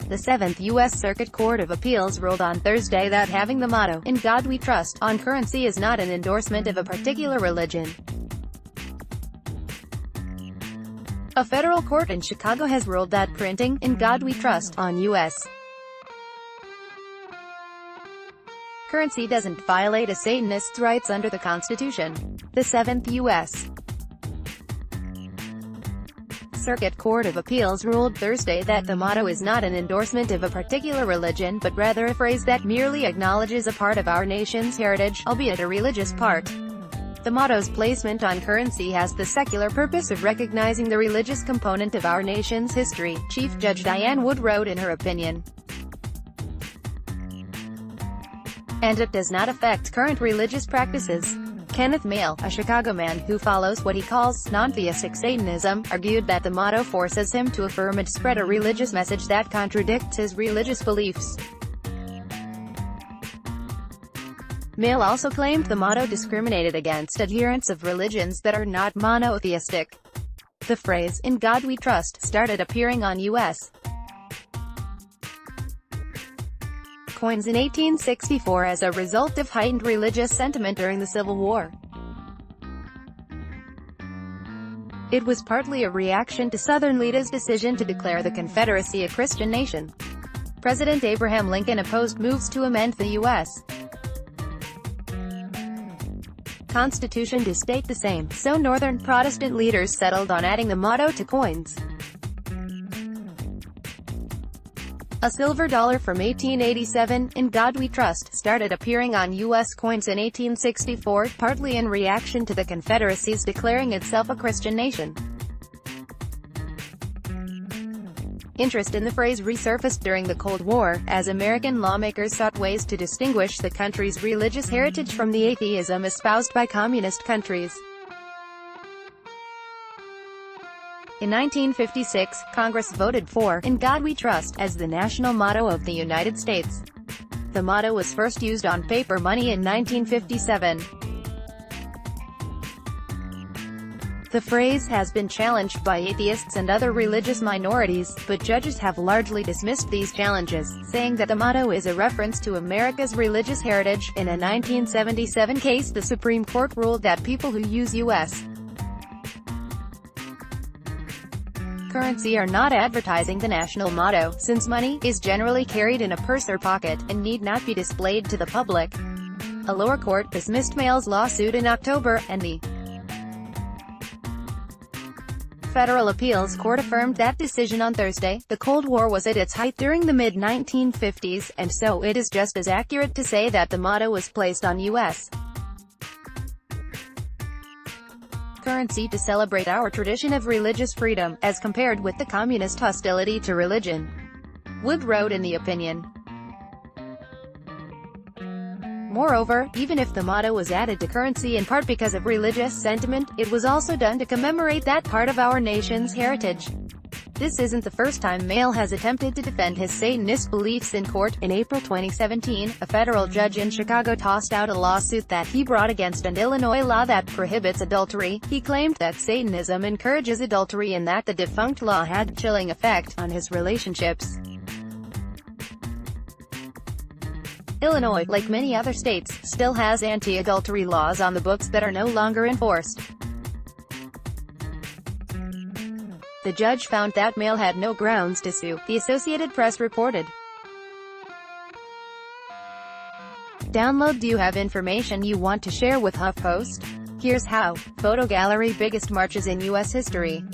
The Seventh U.S. Circuit Court of Appeals ruled on Thursday that having the motto, "In God We Trust," on currency is not an endorsement of a particular religion. A federal court in Chicago has ruled that printing, "In God We Trust," on U.S. currency doesn't violate a Satanist's rights under the Constitution. The Seventh U.S. Circuit Court of Appeals ruled Thursday that the motto is not an endorsement of a particular religion, but rather a phrase that merely acknowledges a part of our nation's heritage, albeit a religious part. The motto's placement on currency has the secular purpose of recognizing the religious component of our nation's history, Chief Judge Diane Wood wrote in her opinion. And it does not affect current religious practices. Kenneth Mayle, a Chicago man who follows what he calls non-theistic Satanism, argued that the motto forces him to affirm and spread a religious message that contradicts his religious beliefs. Mayle also claimed the motto discriminated against adherents of religions that are not monotheistic. The phrase, "In God We Trust," started appearing on U.S. coins in 1864 as a result of heightened religious sentiment during the Civil War. It was partly a reaction to Southern leaders' decision to declare the Confederacy a Christian nation. President Abraham Lincoln opposed moves to amend the U.S. Constitution to state the same, so Northern Protestant leaders settled on adding the motto to coins. A silver dollar from 1887, "In God We Trust," started appearing on U.S. coins in 1864, partly in reaction to the Confederacy's declaring itself a Christian nation. Interest in the phrase resurfaced during the Cold War, as American lawmakers sought ways to distinguish the country's religious heritage from the atheism espoused by communist countries. In 1956, Congress voted for "In God We Trust" as the national motto of the United States. The motto was first used on paper money in 1957. The phrase has been challenged by atheists and other religious minorities, but judges have largely dismissed these challenges, saying that the motto is a reference to America's religious heritage. In a 1977 case, the Supreme Court ruled that people who use U.S. currency are not advertising the national motto, since money is generally carried in a purse or pocket, and need not be displayed to the public. A lower court dismissed Mayle's lawsuit in October, and the Federal Appeals Court affirmed that decision on Thursday. The Cold War was at its height during the mid-1950s, and so it is just as accurate to say that the motto was placed on U.S. currency to celebrate our tradition of religious freedom, as compared with the communist hostility to religion, Wood wrote in the opinion. Moreover, even if the motto was added to currency in part because of religious sentiment, it was also done to commemorate that part of our nation's heritage. This isn't the first time Mayle has attempted to defend his Satanist beliefs in court. In April 2017, a federal judge in Chicago tossed out a lawsuit that he brought against an Illinois law that prohibits adultery. He claimed that Satanism encourages adultery and that the defunct law had a chilling effect on his relationships. Illinois, like many other states, still has anti-adultery laws on the books that are no longer enforced. The judge found that Mayle had no grounds to sue, the Associated Press reported. Download. Do you have information you want to share with HuffPost? Here's how. Photo gallery: biggest marches in U.S. history.